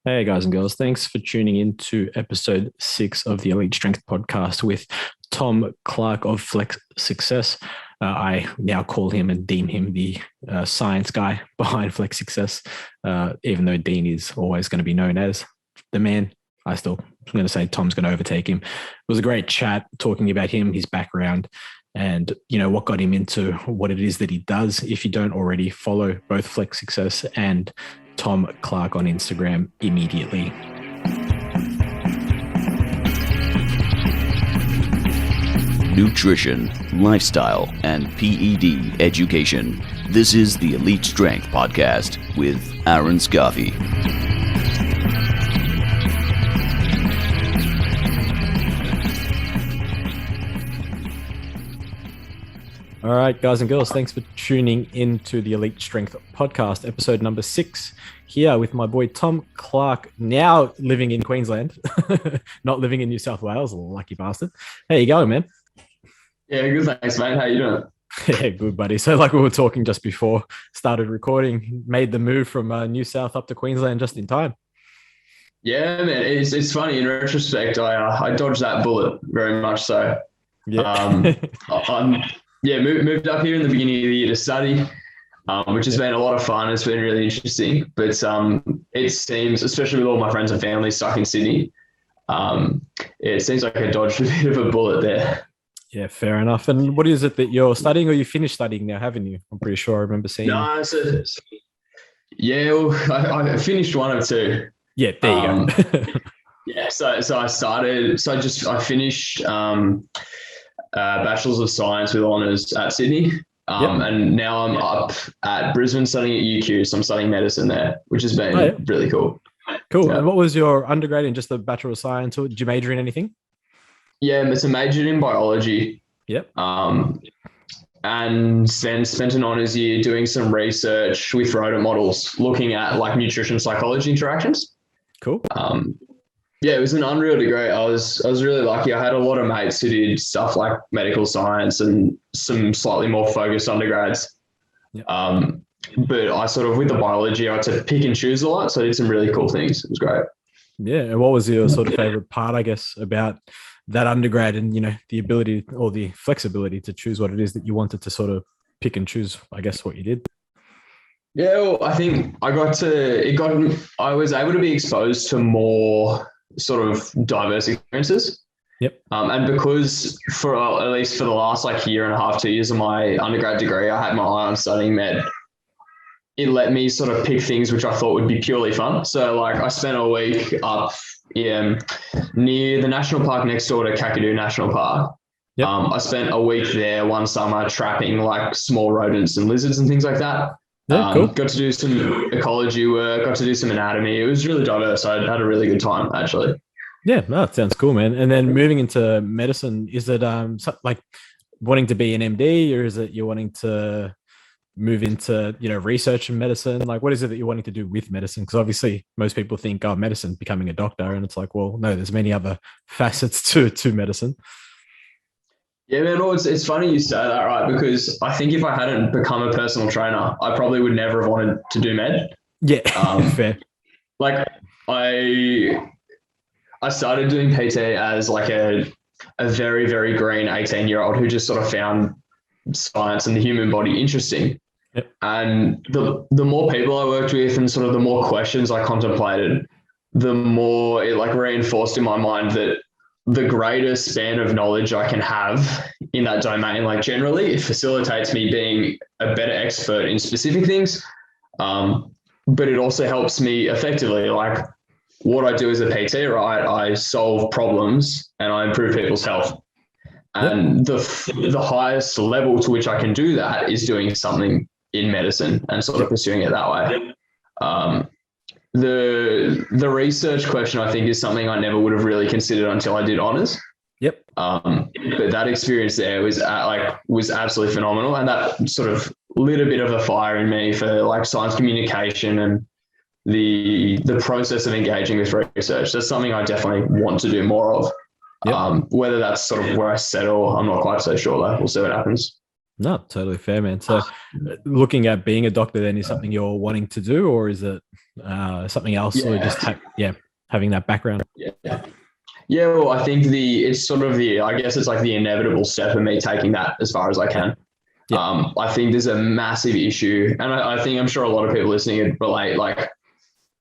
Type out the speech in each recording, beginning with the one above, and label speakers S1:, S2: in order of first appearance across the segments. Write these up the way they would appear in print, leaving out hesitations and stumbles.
S1: Hey guys and girls, thanks for tuning in to episode 6 of the Elite Strength podcast with Tom Clark of Flex Success. I now call him and deem him the science guy behind Flex Success, even though Dean is always going to be known as the man. I'm going to say Tom's going to overtake him. It was a great chat talking about him, his background, and what got him into what it is that he does. If you don't already follow both Flex Success and Tom Clark on Instagram immediately.
S2: Nutrition, lifestyle, and PED education. This is the Elite Strength Podcast with Aaron Scarfy.
S1: All right, guys and girls, thanks for tuning into the Elite Strength Podcast, episode number 6, here with my boy Tom Clark, now living in Queensland, not living in New South Wales, lucky bastard. How you going, man?
S3: Yeah, good, thanks, mate. How you doing?
S1: Yeah, good, buddy. So like we were talking just before started recording, made the move from New South up to Queensland just in time.
S3: Yeah, man, it's funny. In retrospect, I dodged that bullet very much so.
S1: Yeah.
S3: Moved up here in the beginning of the year to study, which has been a lot of fun. It's been really interesting. But it seems, especially with all my friends and family stuck in Sydney, it seems like I dodged a bit of a bullet there.
S1: Yeah, fair enough. And what is it that you're studying, or you finished studying now, haven't you? I'm pretty sure I remember seeing.
S3: No, I finished one of two.
S1: Yeah, there you go.
S3: Yeah, so I finished Bachelors of Science with honours at Sydney. And now I'm up at Brisbane studying at UQ. So I'm studying medicine there, which has been really cool.
S1: Cool.
S3: Yeah.
S1: And what was your undergrad in? Just the Bachelor of Science, or did you major in anything?
S3: Yeah, it's a majored in biology.
S1: Yep.
S3: And then spent an honours year doing some research with rodent models, looking at like nutrition psychology interactions.
S1: Cool.
S3: Yeah, it was an unreal degree. I was really lucky. I had a lot of mates who did stuff like medical science and some slightly more focused undergrads.
S1: Yep.
S3: But I sort of, with the biology, I had to pick and choose a lot. So I did some really cool things. It was great.
S1: Yeah. And what was your sort of favorite part, I guess, about that undergrad and, the ability or the flexibility to choose what it is that you wanted to sort of pick and choose, I guess, what you did?
S3: Yeah, well, I think I was able to be exposed to more sort of diverse experiences.
S1: Yep.
S3: And because at least for the last like year and a half, 2 years of my undergrad degree, I had my eye on studying med. It let me sort of pick things which I thought would be purely fun. So like I spent a week up near the national park next door to Kakadu National Park.
S1: Yep.
S3: I spent a week there one summer trapping like small rodents and lizards and things like that.
S1: Yeah, cool.
S3: Got to do some ecology work, got to do some anatomy. It was really diverse. I had a really good time, actually.
S1: Yeah, no, that sounds cool, man. And then moving into medicine, is it like wanting to be an MD, or is it you're wanting to move into, research in medicine? Like, what is it that you're wanting to do with medicine? Because obviously most people think, oh, medicine, becoming a doctor. And it's like, well, no, there's many other facets to medicine.
S3: Yeah, man, well, it's funny you say that, right? Because I think if I hadn't become a personal trainer, I probably would never have wanted to do med.
S1: Yeah, fair.
S3: Like I started doing PT as like a very, very green 18-year-old who just sort of found science and the human body interesting.
S1: Yep.
S3: And the more people I worked with and sort of the more questions I contemplated, the more it like reinforced in my mind that the greater span of knowledge I can have in that domain, like generally, it facilitates me being a better expert in specific things. But it also helps me effectively, like what I do as a PT, right? I solve problems and I improve people's health. And the highest level to which I can do that is doing something in medicine and sort of pursuing it that way. The research question, I think, is something I never would have really considered until I did honours.
S1: Yep.
S3: But that experience there was absolutely phenomenal, and that sort of lit a bit of a fire in me for like science communication and the process of engaging with research. That's something I definitely want to do more of. Yep. Whether that's sort of where I settle, I'm not quite so sure though. We'll see what happens.
S1: No, totally fair, man. So looking at being a doctor then is something you're wanting to do, or is it something else, or just having that background?
S3: Yeah. Yeah, well, I think it's sort of I guess it's like the inevitable step of me taking that as far as I can.
S1: Yeah.
S3: I think there's a massive issue, and I think I'm sure a lot of people listening relate. Like,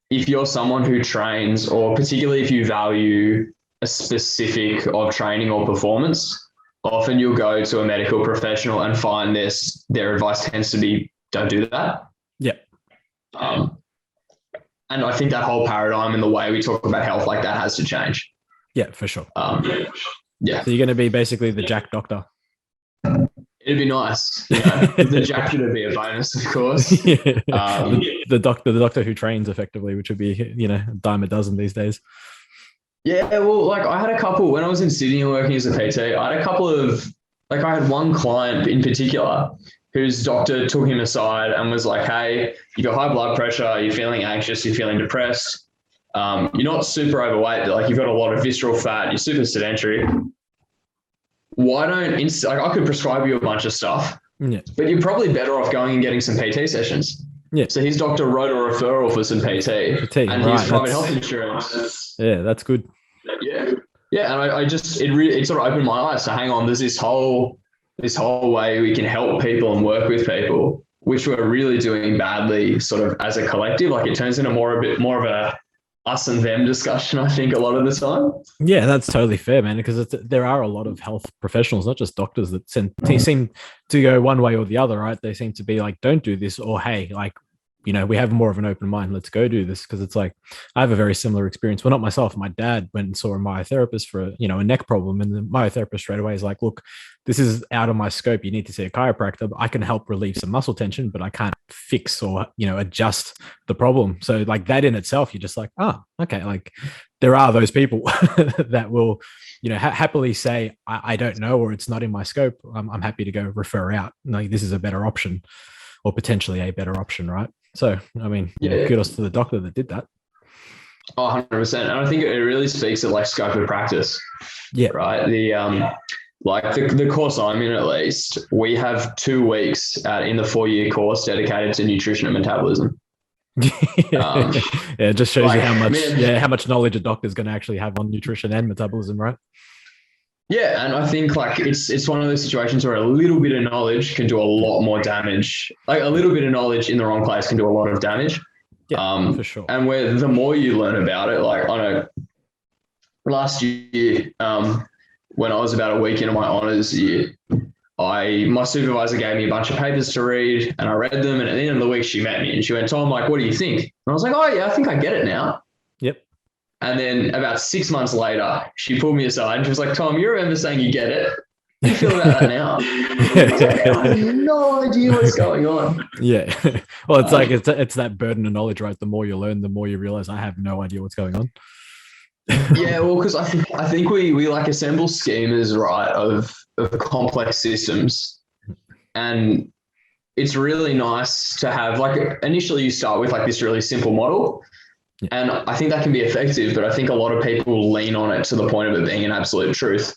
S3: if you're someone who trains, or particularly if you value a specific of training or performance, often you'll go to a medical professional and find their advice tends to be, don't do that.
S1: Yeah.
S3: And I think that whole paradigm and the way we talk about health like that has to change.
S1: Yeah, for sure.
S3: Yeah.
S1: So you're going to be basically the Jack doctor.
S3: It'd be nice. The Jack should be a bonus, of course.
S1: Yeah. The doctor who trains effectively, which would be, a dime a dozen these days.
S3: Yeah, well, like I had a couple when I was in Sydney working as a PT. I had one client in particular whose doctor took him aside and was like, "Hey, you got high blood pressure. You're feeling anxious. You're feeling depressed. You're not super overweight, but like you've got a lot of visceral fat. You're super sedentary. Why don't I could prescribe you a bunch of stuff, but you're probably better off going and getting some PT sessions." Yeah. So his doctor wrote a referral for some PT and his private health insurance.
S1: Yeah, that's good.
S3: Yeah. Yeah. And it sort of opened my eyes to hang on. There's this whole way we can help people and work with people, which we're really doing badly sort of as a collective. Like it turns into a bit more of a us and them discussion, I think, a lot of the time.
S1: Yeah, that's totally fair, man, because there are a lot of health professionals, not just doctors, that seem to go one way or the other, right? They seem to be like, don't do this, or hey, like, we have more of an open mind. Let's go do this. Because it's like, I have a very similar experience. Well, not myself. My dad went and saw a myotherapist for, a neck problem. And the myotherapist straight away is like, look, this is out of my scope. You need to see a chiropractor. I can help relieve some muscle tension, but I can't fix or, adjust the problem. So like that in itself, you're just like, oh, okay. Like there are those people that will, happily say, I don't know, or it's not in my scope. I'm happy to go refer out. Like this is a better option, or potentially a better option, right? So, I mean, kudos to the doctor that did that.
S3: Oh, 100%. And I think it really speaks to like scope of practice.
S1: Yeah.
S3: Right. The course I'm in, at least, we have 2 weeks in the 4-year course dedicated to nutrition and metabolism.
S1: It just shows you how much knowledge a doctor's going to actually have on nutrition and metabolism, right?
S3: Yeah, and I think like it's one of those situations where a little bit of knowledge can do a lot more damage. Like a little bit of knowledge in the wrong place can do a lot of damage.
S1: Yeah, for sure.
S3: And where the more you learn about it, like I know last year, when I was about a week into my honours year, my supervisor gave me a bunch of papers to read, and I read them. And at the end of the week, she met me and she went, "Tom, like, what do you think?" And I was like, "Oh yeah, I think I get it now."
S1: Yep.
S3: And then about 6 months later, she pulled me aside and she was like, "Tom, you remember saying you get it? How do you feel about that now?" I have no idea what's going on.
S1: Yeah. Well, it's like, it's that burden of knowledge, right? The more you learn, the more you realize I have no idea what's going on.
S3: Yeah, well, because I think we like assemble schemas, right, of complex systems. And it's really nice to have, like, initially you start with like this really simple model. Yeah. And I think that can be effective, but I think a lot of people lean on it to the point of it being an absolute truth,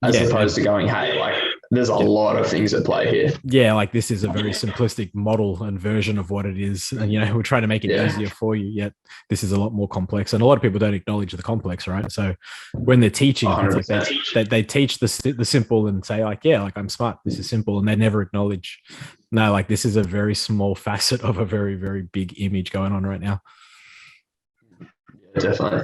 S3: as opposed to going, hey, like there's a lot of things at play here.
S1: Yeah, like this is a very simplistic model and version of what it is. And, we're trying to make it easier for you, yet this is a lot more complex. And a lot of people don't acknowledge the complex, right? So when they're teaching, it's like they teach the simple and say like, yeah, like I'm smart, this is simple. And they never acknowledge, no, like this is a very small facet of a very, very big image going on right now.
S3: Definitely.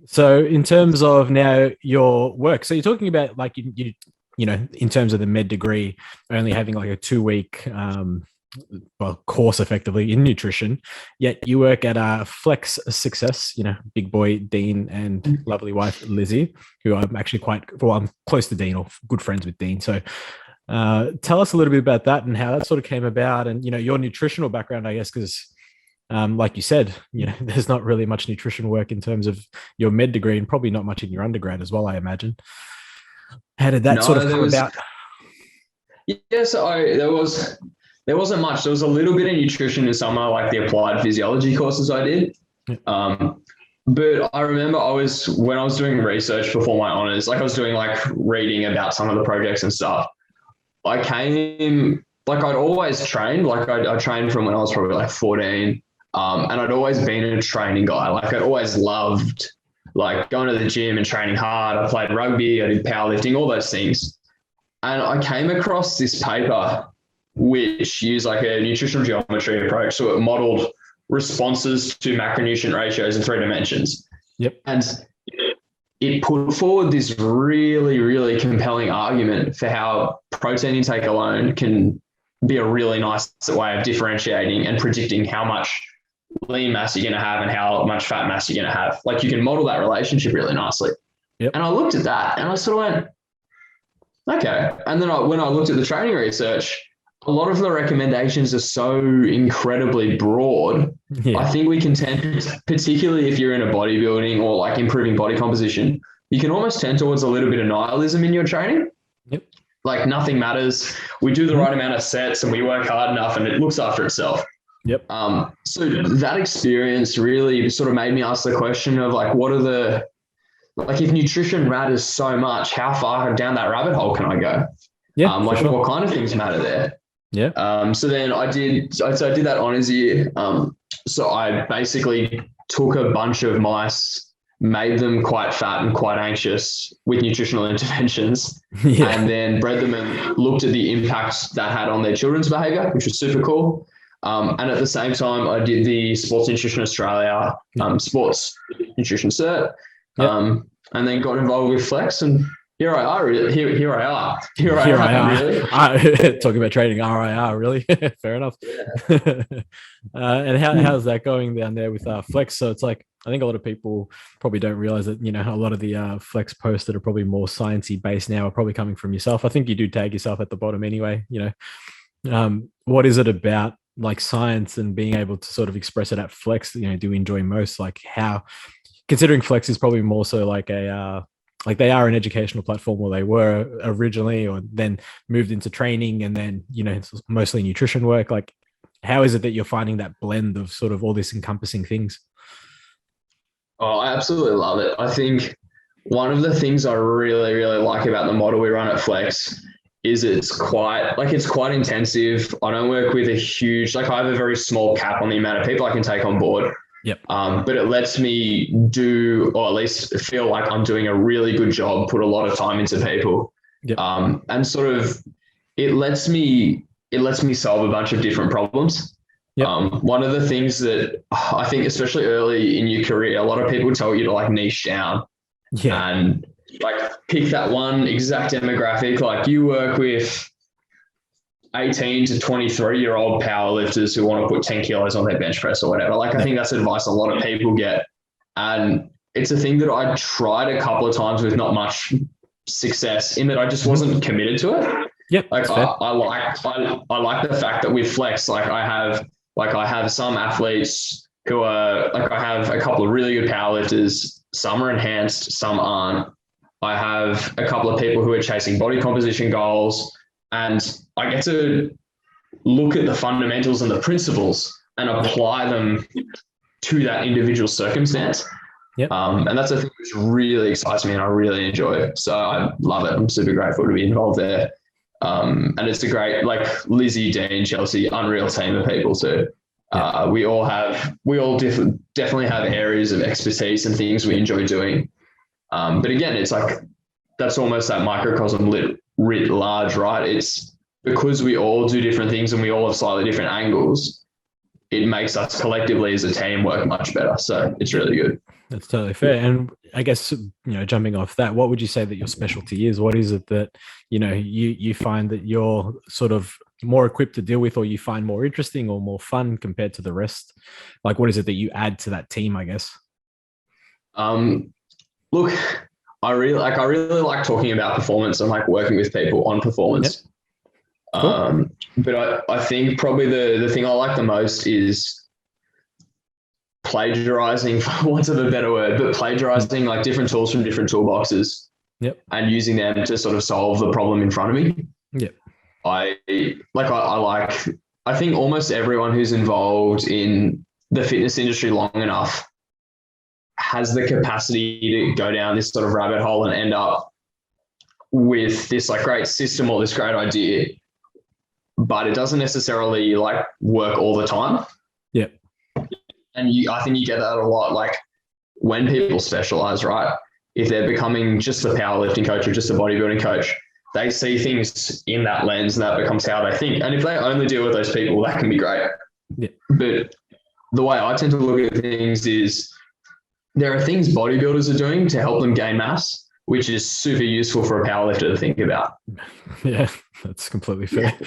S1: So in terms of now your work, so you're talking about like you in terms of the med degree, only having like a 2-week course effectively in nutrition, yet you work at Flex Success, big boy Dean and lovely wife Lizzie, who I'm actually I'm close to Dean or good friends with Dean. So tell us a little bit about that and how that sort of came about, and your nutritional background, I guess, because like you said, there's not really much nutrition work in terms of your med degree, and probably not much in your undergrad as well, I imagine. How did that sort of come about?
S3: Yeah, so there wasn't much. There was a little bit of nutrition in some of like the applied physiology courses I did. But I remember when I was doing research before my honors, like I was doing like reading about some of the projects and stuff. I came, like I'd always trained, like I trained from when I was probably like 14. And I'd always been a training guy. Like I'd always loved like going to the gym and training hard. I played rugby, I did powerlifting, all those things. And I came across this paper which used like a nutritional geometry approach. So it modeled responses to macronutrient ratios in 3 dimensions.
S1: Yep.
S3: And it put forward this really, really compelling argument for how protein intake alone can be a really nice way of differentiating and predicting how much lean mass you're going to have and how much fat mass you're going to have. Like you can model that relationship really nicely.
S1: Yep.
S3: And I looked at that and I sort of went, okay. And then when I looked at the training research, a lot of the recommendations are so incredibly broad.
S1: Yeah.
S3: I think we can tend, particularly if you're in a bodybuilding or like improving body composition, you can almost tend towards a little bit of nihilism in your training.
S1: Yep.
S3: Like nothing matters. We do the right amount of sets and we work hard enough and it looks after itself.
S1: Yep.
S3: So that experience really sort of made me ask the question of like, if nutrition matters so much, how far down that rabbit hole can I go?
S1: Yeah.
S3: What kind of things matter there?
S1: Yeah.
S3: So then I did that honors year. So I basically took a bunch of mice, made them quite fat and quite anxious with nutritional interventions, and then bred them and looked at the impact that had on their children's behavior, which was super cool. And at the same time, I did the Sports Nutrition Australia sports nutrition cert, and then got involved with Flex, and here I are. Here I are.
S1: Really. Talking about training RIR, really? Fair enough. Yeah. And how's that going down there with Flex? So it's like, I think a lot of people probably don't realize that, you know, a lot of the Flex posts that are probably more sciencey based now are probably coming from yourself. I think you do tag yourself at the bottom anyway, you know. What is it about like science and being able to sort of express it at Flex, you know, do you enjoy most? Like how, considering Flex is probably more so like like they are an educational platform, or they were originally, or then moved into training, and then, you know, it's mostly nutrition work. Like, how is it that you're finding that blend of sort of all this encompassing things?
S3: Oh, I absolutely love it. I think one of the things I really, really like about the model we run at Flex is it's quite intensive. I don't work with a huge, like I have a very small cap on the amount of people I can take on board.
S1: Yep.
S3: But it lets me do, or at least feel like I'm doing a really good job, put a lot of time into people.
S1: Yep.
S3: And sort of, it lets me solve a bunch of different problems.
S1: Yep.
S3: One of the things that I think, especially early in your career, a lot of people tell you to like niche down and like pick that one exact demographic. Like you work with 18 to 23-year-old powerlifters who want to put 10 kilos on their bench press or whatever. Like, I think that's advice a lot of people get. And it's a thing that I tried a couple of times with not much success, in that I just wasn't committed to it.
S1: Yep.
S3: Like I like the fact that with Flex, I have some athletes who are like, I have a couple of really good powerlifters. Some are enhanced, some aren't. I have a couple of people who are chasing body composition goals, and I get to look at the fundamentals and the principles and apply them to that individual circumstance.
S1: Yep.
S3: And that's a thing which really excites me and I really enjoy it. So I love it. I'm super grateful to be involved there. And it's a great, like Lizzie, Dean, Chelsea, unreal team of people too. We all definitely have areas of expertise and things we enjoy doing. But again, it's like, that's almost that microcosm writ large, right? It's because we all do different things and we all have slightly different angles, it makes us collectively as a team work much better. So it's really good.
S1: That's totally fair. And I guess, you know, jumping off that, what would you say that your specialty is? What is it that, you know, you find that you're sort of more equipped to deal with, or you find more interesting or more fun compared to the rest? Like, what is it that you add to that team, I guess?
S3: Look, I really like talking about performance and like working with people on performance. Yep. Cool. But I think probably the thing I like the most is plagiarizing, for want of a better word, but plagiarizing like different tools from different toolboxes.
S1: Yep.
S3: And using them to sort of solve the problem in front of me.
S1: Yep.
S3: I think almost everyone who's involved in the fitness industry long enough has the capacity to go down this sort of rabbit hole and end up with this like great system or this great idea, but it doesn't necessarily like work all the time.
S1: Yeah.
S3: And I think you get that a lot. Like when people specialize, right? If they're becoming just a powerlifting coach or just a bodybuilding coach, they see things in that lens and that becomes how they think. And if they only deal with those people, that can be great.
S1: Yeah.
S3: But the way I tend to look at things is there are things bodybuilders are doing to help them gain mass, which is super useful for a powerlifter to think about.
S1: Yeah, that's completely fair.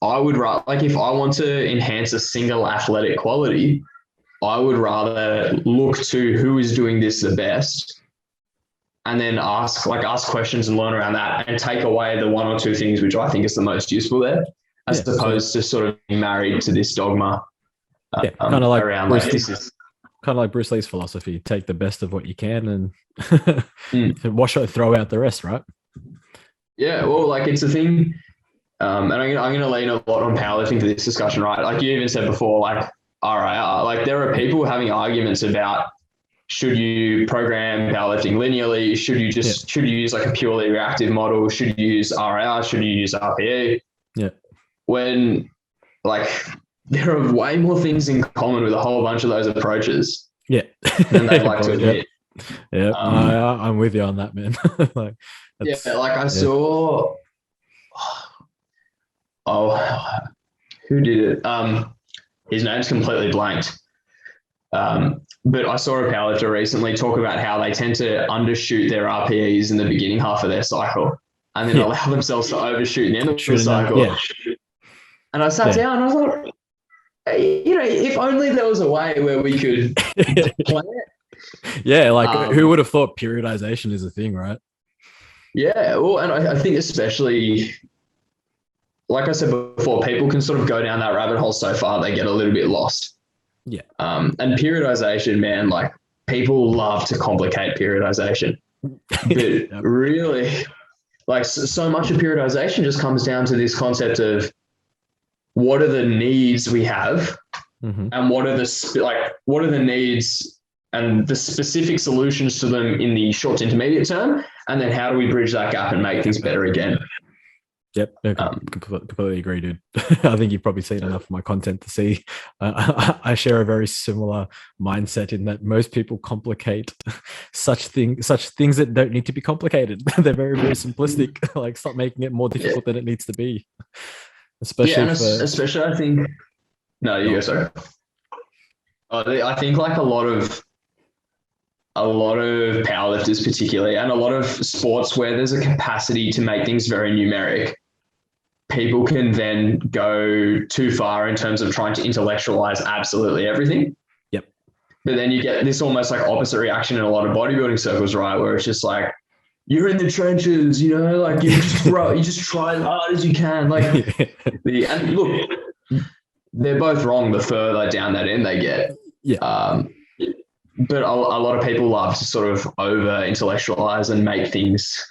S3: I would rather, like if I want to enhance a single athletic quality, I would rather look to who is doing this the best and then ask questions and learn around that and take away the one or two things which I think is the most useful there, as opposed to sort of being married to this dogma.
S1: Kind of like
S3: around
S1: kind of like Bruce Lee's philosophy: take the best of what you can and throw out the rest, right?
S3: Yeah, well, like it's a thing, and I'm going to lean a lot on powerlifting for this discussion, right? Like you even said before, like RIR, like there are people having arguments about should you program powerlifting linearly? Should you use like a purely reactive model? Should you use RIR? Should you use RPE?
S1: Yeah.
S3: When like there are way more things in common with a whole bunch of those approaches.
S1: Yeah.
S3: Than they'd like to admit.
S1: Yeah. I'm with you on that, man.
S3: I saw. Who did it? His name's completely blanked. But I saw a powerlifter recently talk about how they tend to undershoot their RPEs in the beginning half of their cycle and then allow themselves to overshoot in the end of the cycle. Yeah. And I sat down and I thought, if only there was a way where we could plan it.
S1: Yeah, like who would have thought periodization is a thing, right?
S3: Yeah, well, and I think especially, like I said before, people can sort of go down that rabbit hole so far they get a little bit lost.
S1: Yeah.
S3: And periodization, man, like people love to complicate periodization. But really, like so much of periodization just comes down to this concept of what are the needs we have and what are the needs and the specific solutions to them in the short to intermediate term, and then how do we bridge that gap and make things better again.
S1: Yep, completely agree, dude. I think you've probably seen enough of my content to see I share a very similar mindset in that most people complicate such things that don't need to be complicated. They're very, very simplistic. Like, stop making it more difficult than it needs to be.
S3: Especially I think. No, you go. Sorry. I think like a lot of powerlifters particularly, and a lot of sports where there's a capacity to make things very numeric, people can then go too far in terms of trying to intellectualize absolutely everything.
S1: Yep.
S3: But then you get this almost like opposite reaction in a lot of bodybuilding circles, right? Where it's just like, you're in the trenches, like you just try as hard as you can. Like, and look, they're both wrong the further down that end they get.
S1: Yeah.
S3: But a lot of people love to sort of over intellectualize and make things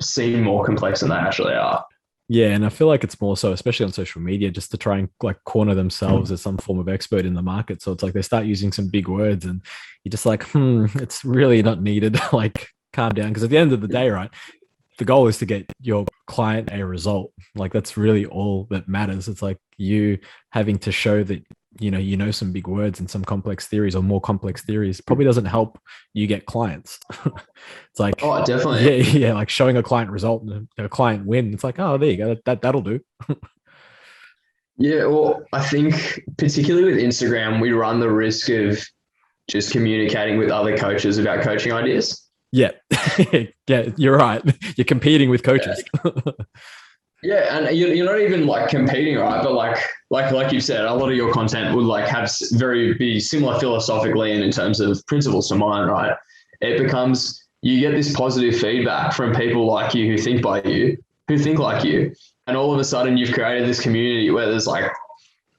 S3: seem more complex than they actually are.
S1: Yeah, and I feel like it's more so, especially on social media, just to try and like corner themselves as some form of expert in the market. So it's like they start using some big words and you're just like, it's really not needed. Like, calm down. Because at the end of the day, right, the goal is to get your client a result. Like, that's really all that matters. It's like you having to show that you know some big words and some complex theories or more complex theories probably doesn't help you get clients. It's like,
S3: oh, definitely.
S1: Yeah, like showing a client result and a client win. It's like, oh, there you go, that'll do.
S3: Yeah, well, I think particularly with Instagram, we run the risk of just communicating with other coaches about coaching ideas.
S1: Yeah. Yeah, you're right. You're competing with coaches.
S3: Yeah, and you're not even like competing, right? But like you said, a lot of your content would like be similar philosophically and in terms of principles to mine, right? It becomes, you get this positive feedback from people like you who think like you, and all of a sudden you've created this community where there's like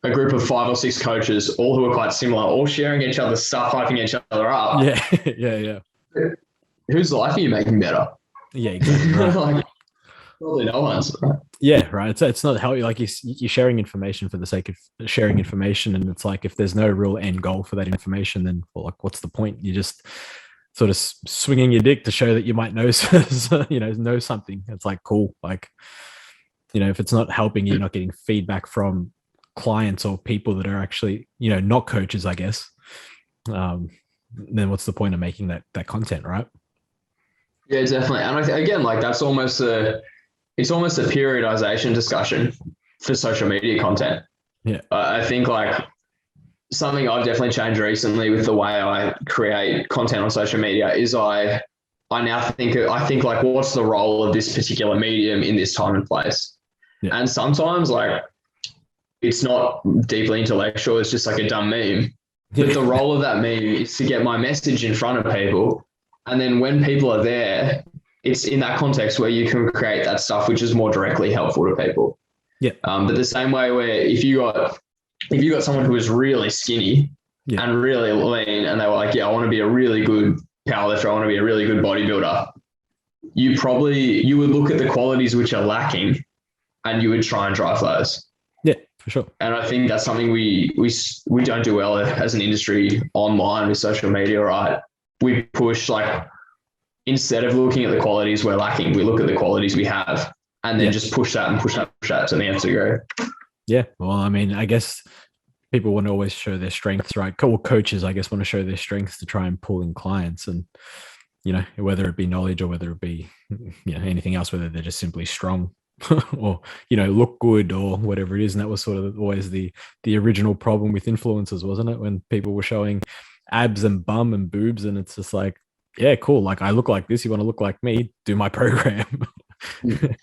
S3: a group of 5 or 6 coaches, all who are quite similar, all sharing each other's stuff, hyping each other up.
S1: Yeah.
S3: Whose life are you making better?
S1: Yeah, exactly. Right.
S3: Like, probably no one's. Right?
S1: Yeah, right. It's not how you're sharing information for the sake of sharing information, and it's like if there's no real end goal for that information, then like what's the point? It's sort of swinging your dick to show that you might know, know something. It's like, cool. Like, if it's not helping you, not getting feedback from clients or people that are actually, not coaches, I guess, then what's the point of making that content, right?
S3: Yeah, definitely. And I think, again, like it's almost a periodization discussion for social media content.
S1: Yeah.
S3: I think like something I've definitely changed recently with the way I create content on social media is I now think like, what's the role of this particular medium in this time and place? Yeah. And sometimes like it's not deeply intellectual. It's just like a dumb meme. But the role of that meme is to get my message in front of people. And then when people are there, it's in that context where you can create that stuff which is more directly helpful to people.
S1: Yeah.
S3: But the same way where if you got someone who is really skinny and really lean, and they were like, yeah, I want to be a really good powerlifter, I want to be a really good bodybuilder, you would look at the qualities which are lacking and you would try and drive those.
S1: Yeah, for sure.
S3: And I think that's something we don't do well as an industry online with social media, right? We push, like, instead of looking at the qualities we're lacking, we look at the qualities we have and then just push that to the nth degree. Yeah.
S1: Well, I mean, I guess people want to always show their strengths, right? Coaches, I guess, want to show their strengths to try and pull in clients, and, whether it be knowledge or whether it be, anything else, whether they're just simply strong or, look good or whatever it is. And that was sort of always the original problem with influencers, wasn't it? When people were showing abs and bum and boobs, and it's just like, yeah, cool. Like, I look like this. You want to look like me? Do my program.
S3: Yeah.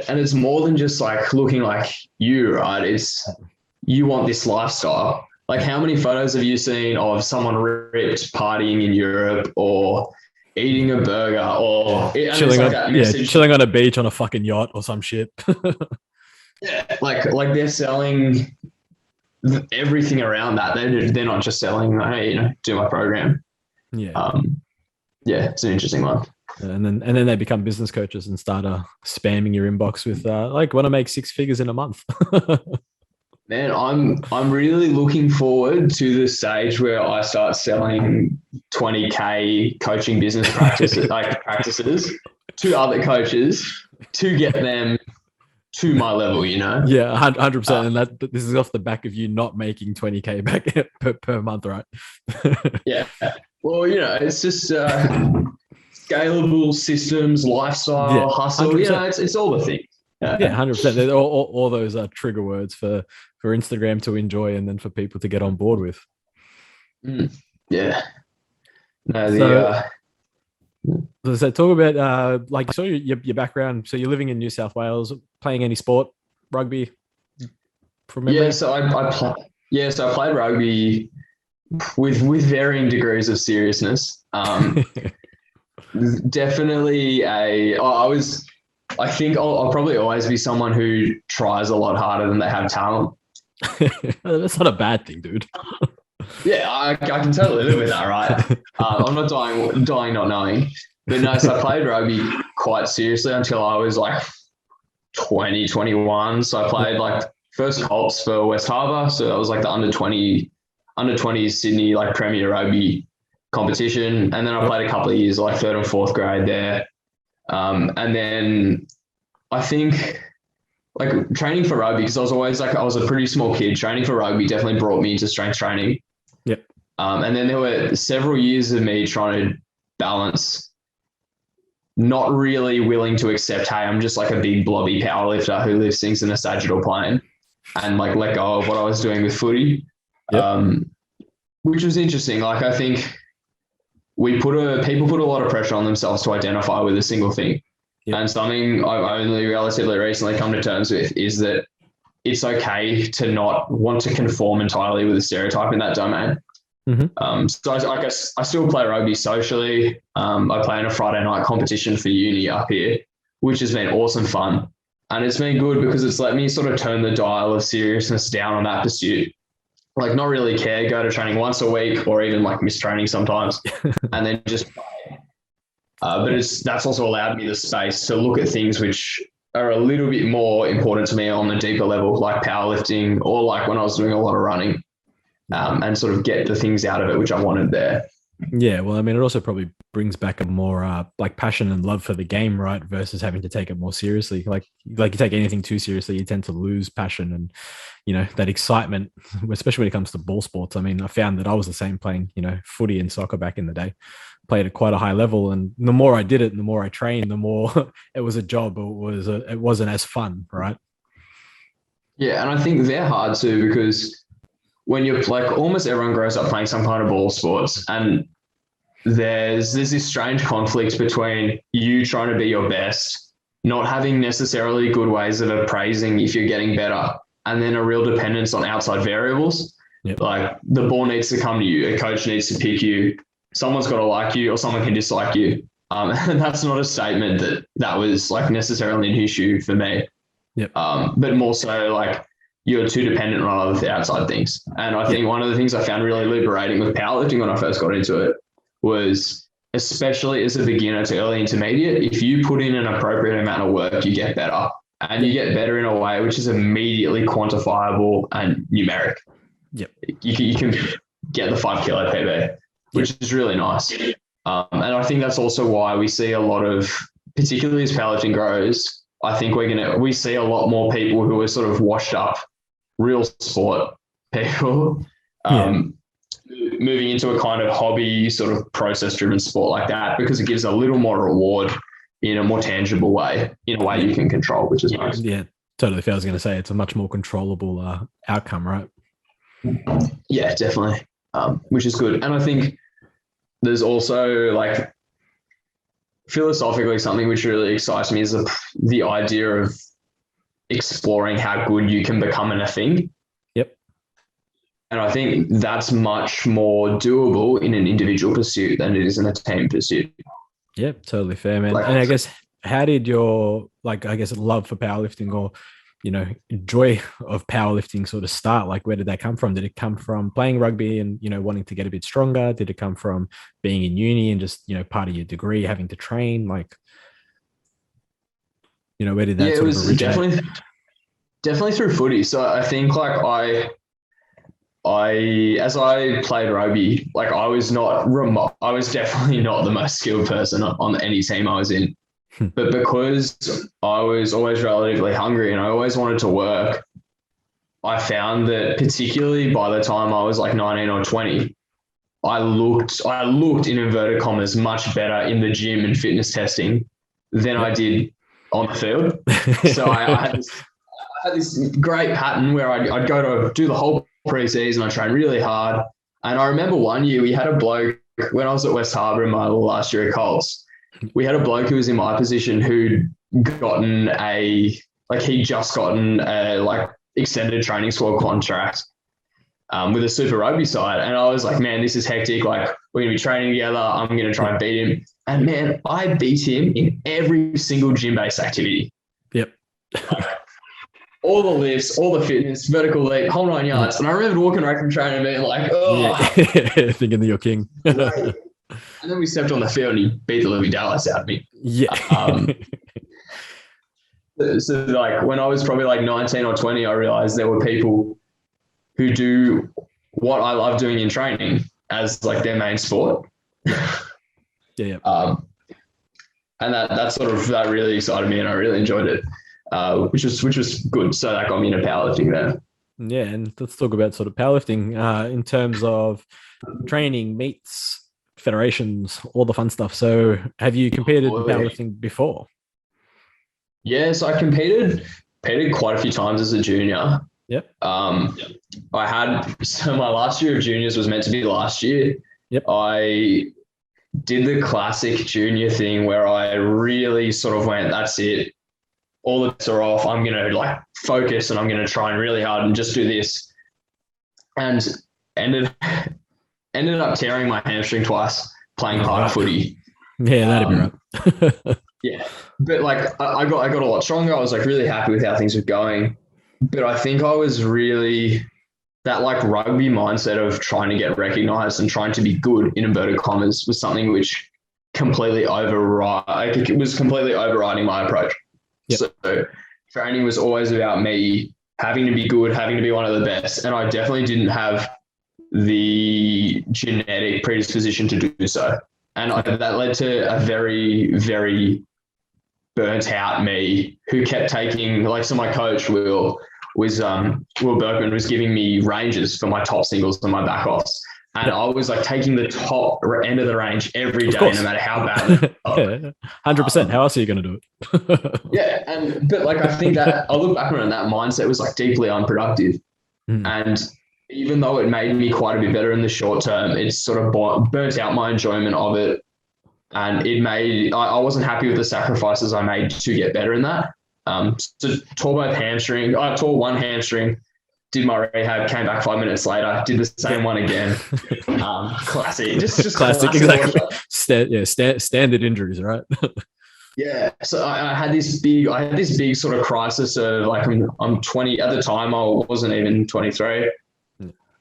S3: And it's more than just like looking like you, right? It's, you want this lifestyle. Like, how many photos have you seen of someone ripped partying in Europe or eating a burger or
S1: chilling on a beach on a fucking yacht or some shit?
S3: Yeah. Like they're selling everything around that. They're not just selling, hey, do my program.
S1: Yeah.
S3: Yeah, it's an interesting one.
S1: And then they become business coaches and start spamming your inbox with like, want to make 6 figures in a month.
S3: Man, I'm really looking forward to the stage where I start selling 20K coaching business practices to other coaches to get them to my level,
S1: Yeah, 100%. And this is off the back of you not making 20K back per month, right?
S3: Yeah. Well, it's just scalable systems, lifestyle, hustle. 100%. It's all the things.
S1: Yeah, 100%. All those are trigger words for Instagram to enjoy and then for people to get on board with.
S3: Yeah. No,
S1: so talk about like, so your background. So you're living in New South Wales, playing any sport, rugby, from memory?
S3: Yeah, so I played rugby with varying degrees of seriousness. Definitely I think I'll probably always be someone who tries a lot harder than they have talent.
S1: That's not a bad thing, dude.
S3: Yeah, I can totally live with that, right? I'm not dying not knowing. But no, so I played rugby quite seriously until I was like 20, 21. So I played like first Colts for West Harbour. So that was like the under 20 Sydney like Premier Rugby competition. And then I played a couple of years, like 3rd and 4th grade there. And then I think like training for rugby, because I was a pretty small kid, training for rugby definitely brought me into strength training.
S1: Yep.
S3: And then there were several years of me trying to balance, not really willing to accept, hey, I'm just like a big blobby powerlifter who lifts things in a sagittal plane, and like let go of what I was doing with footy. Yep. Which was interesting. Like, I think people put a lot of pressure on themselves to identify with a single thing. Yep. And something I've only relatively recently come to terms with is that it's okay to not want to conform entirely with a stereotype in that domain. Mm-hmm. So I still play rugby socially. I play in a Friday night competition for uni up here, which has been awesome fun. And it's been good because it's let me sort of turn the dial of seriousness down on that pursuit. Like, not really care, go to training once a week or even like miss training sometimes and then just play. But that's also allowed me the space to look at things which are a little bit more important to me on a deeper level, like powerlifting, or like when I was doing a lot of running, and sort of get the things out of it which I wanted there.
S1: Yeah, well, I mean, it also probably brings back a more like passion and love for the game, right? Versus having to take it more seriously. Like you take anything too seriously, you tend to lose passion and that excitement, especially when it comes to ball sports. I mean, I found that I was the same playing footy and soccer back in the day. Played at quite a high level, and the more I did it, and the more I trained, the more it was a job. It wasn't as fun, right?
S3: Yeah, and I think they're hard too because when you're like almost everyone grows up playing some kind of ball sports, and there's this strange conflict between you trying to be your best, not having necessarily good ways of appraising if you're getting better, and then a real dependence on outside variables.
S1: Yep.
S3: Like the ball needs to come to you, a coach needs to pick you, someone's got to like you, or someone can dislike you. And that's not a statement that was like necessarily an issue for me.
S1: Yep.
S3: But more so like you're too dependent on other outside things. And I think one of the things I found really liberating with powerlifting when I first got into it was, especially as a beginner to early intermediate, if you put in an appropriate amount of work, you get better. And you get better in a way which is immediately quantifiable and numeric.
S1: Yep.
S3: You can get the 5 kilo PB, which is really nice. And I think that's also why we see a lot of, particularly as powerlifting grows, I think we see a lot more people who are sort of washed up, real sport people, moving into a kind of hobby, sort of process-driven sport like that, because it gives a little more reward in a more tangible way, in a way you can control, which is nice.
S1: Yeah, totally. If I was going to say, it's a much more controllable outcome, right?
S3: Yeah, definitely, which is good. And I think there's also like philosophically something which really excites me is the idea of exploring how good you can become in a thing.
S1: Yep.
S3: And I think that's much more doable in an individual pursuit than it is in a team pursuit.
S1: Yeah, totally fair, man. And I guess, how did your, love for powerlifting or, joy of powerlifting sort of start? Like, where did that come from? Did it come from playing rugby and, wanting to get a bit stronger? Did it come from being in uni and just, part of your degree, having to train? Like, where did that sort of originate?
S3: Definitely through footy. So I think like as I played rugby, like I was definitely not the most skilled person on any team I was in. But because I was always relatively hungry and I always wanted to work, I found that particularly by the time I was like 19 or 20, I looked in inverted commas much better in the gym and fitness testing than I did on the field. So I had this great pattern where I'd go to do the whole pre-season. I trained really hard. And I remember one year we had a bloke, when I was at West Harbour in my last year at Colts, we had a bloke who was in my position who'd just gotten a extended training squad contract with a Super Rugby side. And I was like, man, this is hectic. Like, we're going to be training together. I'm going to try and beat him. And man, I beat him in every single gym-based activity.
S1: Yep.
S3: All the lifts, all the fitness, vertical leap, whole 9 yards. And I remember walking away from training and being like, oh.
S1: Yeah. Thinking that you're king.
S3: And then we stepped on the field and he beat the living Dallas out of me.
S1: Yeah.
S3: So like when I was probably like 19 or 20, I realized there were people who do what I love doing in training as like their main sport.
S1: Yeah.
S3: And that really excited me and I really enjoyed it, which was good. So that got me into powerlifting there.
S1: Yeah. And let's talk about sort of powerlifting in terms of training, meets, federations, all the fun stuff. So have you competed in powerlifting before?
S3: Yes, I competed quite a few times as a junior.
S1: Yep.
S3: My last year of juniors was meant to be last year.
S1: Yep.
S3: I did the classic junior thing where I really sort of went, that's it. All the bets are off. I'm going to like focus and I'm going to try and really hard and just do this. And ended up tearing my hamstring twice playing hard footy.
S1: Yeah, that'd be right.
S3: Yeah. But like I got a lot stronger. I was like really happy with how things were going. But I think I was really that like rugby mindset of trying to get recognized and trying to be good in inverted commas was something which completely overriding my approach. Yep. So training was always about me having to be good, having to be one of the best. And I definitely didn't have the a genetic predisposition to do so. And that led to a very, very burnt out me who kept taking, like, so my coach, Will Berkman, was giving me ranges for my top singles and my back offs. And I was like taking the top end of the range every day, no matter how bad.
S1: 100%. How else are you going to do it?
S3: Yeah. But like, I think that I look back on that mindset was like deeply unproductive. And even though it made me quite a bit better in the short term, it sort of burnt out my enjoyment of it. And I wasn't happy with the sacrifices I made to get better in that. So tore both hamstring. I tore one hamstring, did my rehab, came back 5 minutes later, did the same one again. Classic. Just
S1: classic, exactly. Standard injuries, right?
S3: Yeah. So I had this big sort of crisis of like, I'm 20 at the time. I wasn't even 23.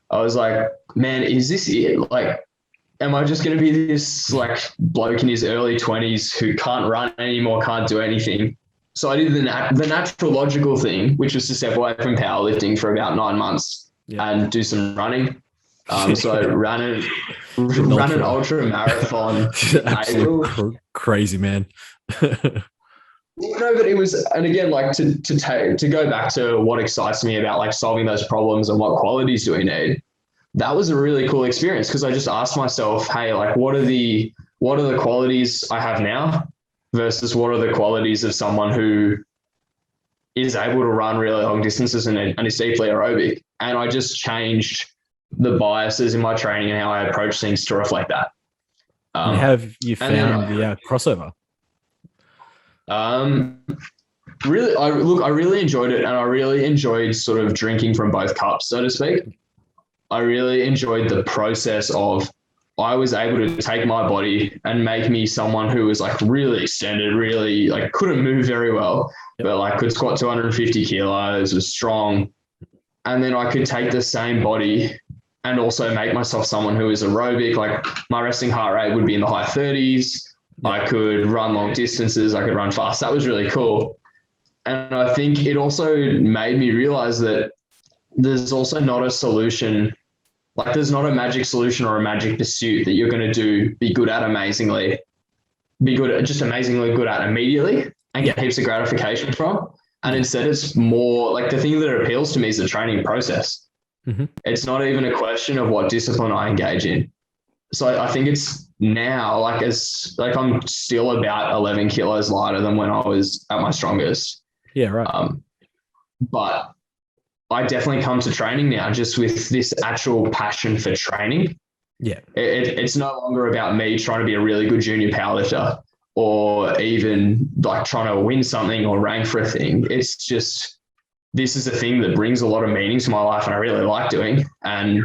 S3: I was like, man, is this it? Like, am I just going to be this like bloke in his early 20s who can't run anymore, can't do anything? So I did the natural logical thing, which was to step away from powerlifting for about 9 months and do some running. So I ran an ultra marathon.
S1: Crazy, man.
S3: No, but it was, and again, like to go back to what excites me about like solving those problems and what qualities do we need. That was a really cool experience because I just asked myself, hey, like what are the qualities I have now versus what are the qualities of someone who is able to run really long distances and is deeply aerobic. And I just changed the biases in my training and how I approach things to reflect that.
S1: Have you found the crossover?
S3: Really, I really enjoyed it, and I really enjoyed sort of drinking from both cups, so to speak. I really enjoyed the process of I was able to take my body and make me someone who was like really extended, really like couldn't move very well, but like could squat 250 kilos, was strong. And then I could take the same body and also make myself someone who is aerobic. Like my resting heart rate would be in the high 30s. I could run long distances. I could run fast. That was really cool. And I think it also made me realize that there's also not a solution. Like there's not a magic solution or a magic pursuit that you're going to be good at amazingly good at immediately and get heaps of gratification from. And instead it's more like the thing that appeals to me is the training process. Mm-hmm. It's not even a question of what discipline I engage in. So I think it's now I'm still about 11 kilos lighter than when I was at my strongest.
S1: Yeah, right.
S3: But I definitely come to training now just with this actual passion for training.
S1: Yeah.
S3: It's no longer about me trying to be a really good junior powerlifter or even like trying to win something or rank for a thing. It's just, this is a thing that brings a lot of meaning to my life and I really like doing. And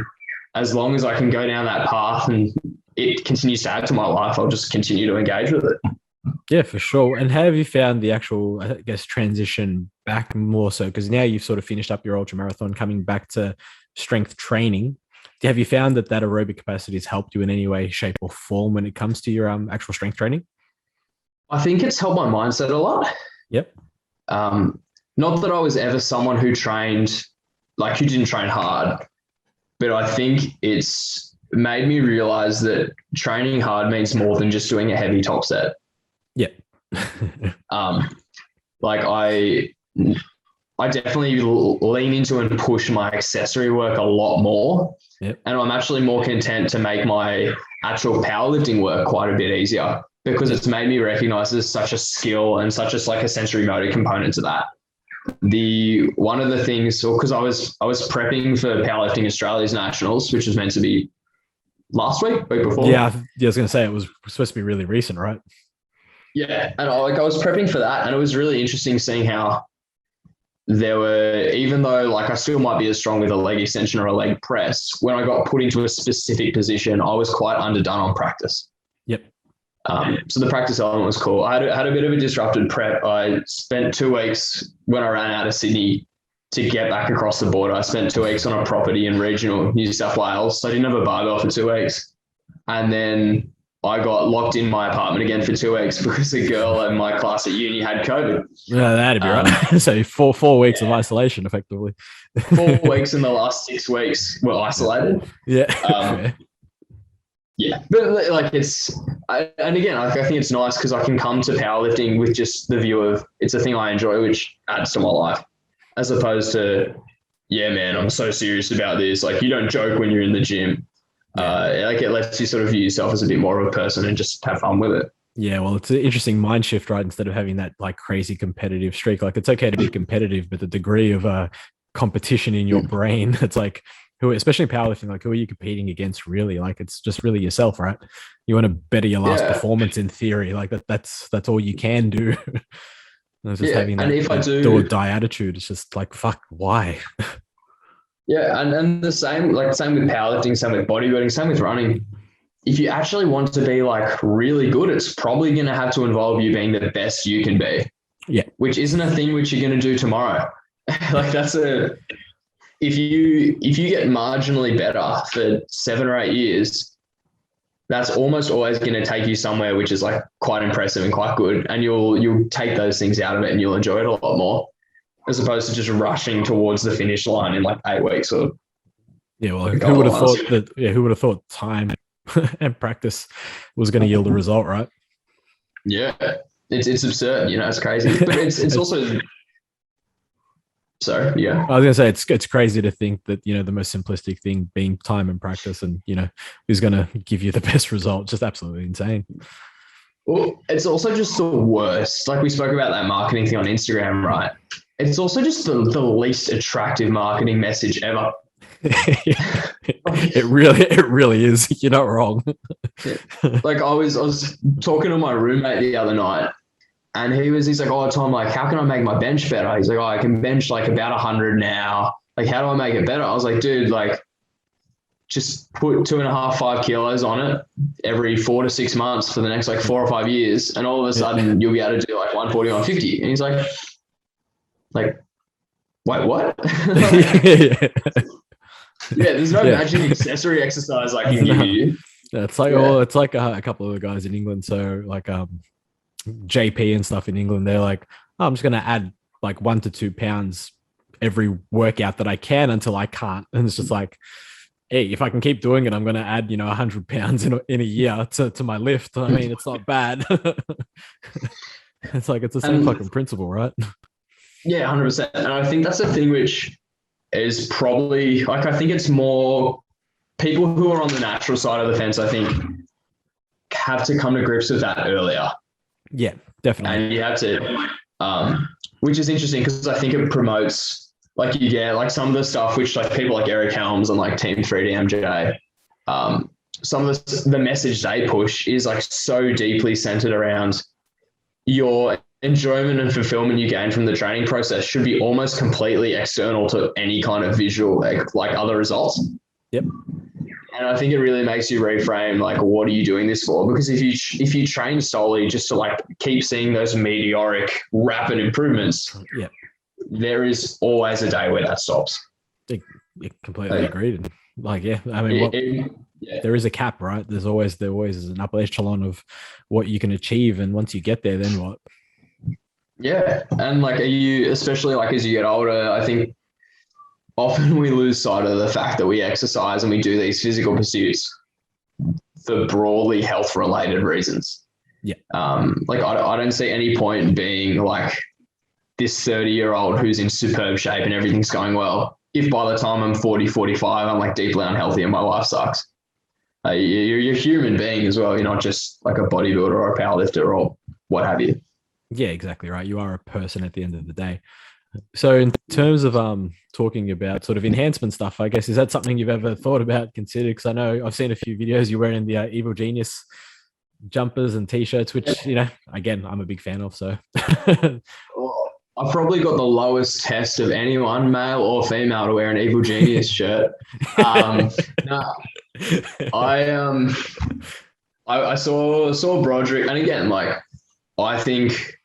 S3: as long as I can go down that path and it continues to add to my life, I'll just continue to engage with it.
S1: Yeah, for sure. And how have you found the actual, I guess, transition back more so? Because now you've sort of finished up your ultra marathon, coming back to strength training. Have you found that aerobic capacity has helped you in any way, shape, or form when it comes to your actual strength training?
S3: I think it's helped my mindset a lot.
S1: Yep.
S3: Not that I was ever someone who trained, like who didn't train hard, but I think it's made me realize that training hard means more than just doing a heavy top set.
S1: Yeah.
S3: Like I definitely lean into and push my accessory work a lot more.
S1: Yep. And
S3: I'm actually more content to make my actual powerlifting work quite a bit easier because it's made me recognize there's such a skill and such as like a sensory motor component to that. One of the things, because I was prepping for Powerlifting Australia's Nationals, which was meant to be last week before.
S1: Yeah, I was going to say it was supposed to be really recent, right?
S3: Yeah, and I was prepping for that, and it was really interesting seeing how there were, even though like I still might be as strong with a leg extension or a leg press, when I got put into a specific position, I was quite underdone on practice.
S1: Yep.
S3: So the practice element was cool. I had a bit of a disrupted prep. I spent 2 weeks when I ran out of Sydney to get back across the border. I spent 2 weeks on a property in regional New South Wales. So I didn't have a barbell for 2 weeks. And then I got locked in my apartment again for 2 weeks because a girl in my class at uni had COVID.
S1: Yeah, that'd be right. So four weeks of isolation, effectively.
S3: 4 weeks in the last 6 weeks were isolated.
S1: Yeah.
S3: Yeah, but like and again, I think it's nice because I can come to powerlifting with just the view of it's a thing I enjoy, which adds to my life, as opposed to, yeah, man, I'm so serious about this. Like, you don't joke when you're in the gym. Like, it lets you sort of view yourself as a bit more of a person and just have fun with it.
S1: Yeah, well, it's an interesting mind shift, right? Instead of having that like crazy competitive streak, like it's okay to be competitive, but the degree of competition in your brain, it's like, who, especially powerlifting, like who are you competing against really? Like it's just really yourself, right? You want to better your last performance in theory, like that's all you can do. It's just having that,
S3: if I
S1: do or die attitude. It's just like, fuck, why?
S3: Yeah, and the same with powerlifting, same with bodybuilding, same with running. If you actually want to be like really good, it's probably going to have to involve you being the best you can be.
S1: Yeah,
S3: which isn't a thing which you're going to do tomorrow. Like if you get marginally better for 7 or 8 years, that's almost always going to take you somewhere which is like quite impressive and quite good, and you'll take those things out of it and you'll enjoy it a lot more, as opposed to just rushing towards the finish line in like 8 weeks or.
S1: Yeah, well, who would have thought that? Yeah, who would have thought time and practice was going to yield a result, right?
S3: Yeah, it's absurd. It's crazy, but it's also. Sorry, yeah.
S1: I was going to say it's crazy to think that the most simplistic thing being time and practice, and is going to give you the best result. Just absolutely insane.
S3: Well, it's also just the worst. Like we spoke about that marketing thing on Instagram, right? It's also just the least attractive marketing message ever.
S1: It really is. You're not wrong.
S3: Like I was talking to my roommate the other night, and he's like, "Oh, Tom, like, how can I make my bench better?" He's like, "Oh, I can bench like about 100 now. Like, how do I make it better?" I was like, "Dude, like, just put 2.5, 5 kilos on it every 4 to 6 months for the next like 4 or 5 years, and all of a sudden you'll be able to do like 140, 150." And he's like, wait, what? Yeah, there's no magic accessory exercise I can give you.
S1: Yeah, it's like a couple of the guys in England. So like JP and stuff in England, they're like, oh, I'm just gonna add like 1 to 2 pounds every workout that I can until I can't. And it's just like, hey, if I can keep doing it, I'm gonna add 100 pounds in a year to my lift. I mean, it's not bad. It's like it's the same fucking principle, right?
S3: Yeah, 100%. And I think that's the thing which is probably like, I think it's more people who are on the natural side of the fence, I think, have to come to grips with that earlier.
S1: Yeah, definitely.
S3: And you have to, which is interesting because I think it promotes, like, you get like some of the stuff which like people like Eric Helms and like Team 3DMJ, some of the message they push is like so deeply centered around your enjoyment and fulfillment you gain from the training process should be almost completely external to any kind of visual, like other results.
S1: Yep.
S3: And I think it really makes you reframe, like, what are you doing this for? Because if you train solely just to like keep seeing those meteoric rapid improvements,
S1: yeah, there
S3: is always a day where that stops.
S1: I completely agreed. Like, yeah, I mean, there is a cap, right? There always is an upper echelon of what you can achieve, and once you get there, then what?
S3: Yeah, and like, especially like as you get older, I think often we lose sight of the fact that we exercise and we do these physical pursuits for broadly health-related reasons.
S1: Yeah.
S3: Like I don't see any point in being like this 30-year-old who's in superb shape and everything's going well, if by the time I'm 40, 45, I'm like deeply unhealthy and my life sucks. You're a human being as well. You're not just like a bodybuilder or a powerlifter or what have you. Yeah,
S1: exactly right. You are a person at the end of the day. So in terms of talking about sort of enhancement stuff, I guess, is that something you've ever thought about, considered? Because I know I've seen a few videos you're wearing the Evil Genius jumpers and t-shirts, which, again, I'm a big fan of. So
S3: I've probably got the lowest test of anyone, male or female, to wear an Evil Genius shirt. I saw Broderick, and again, like, I think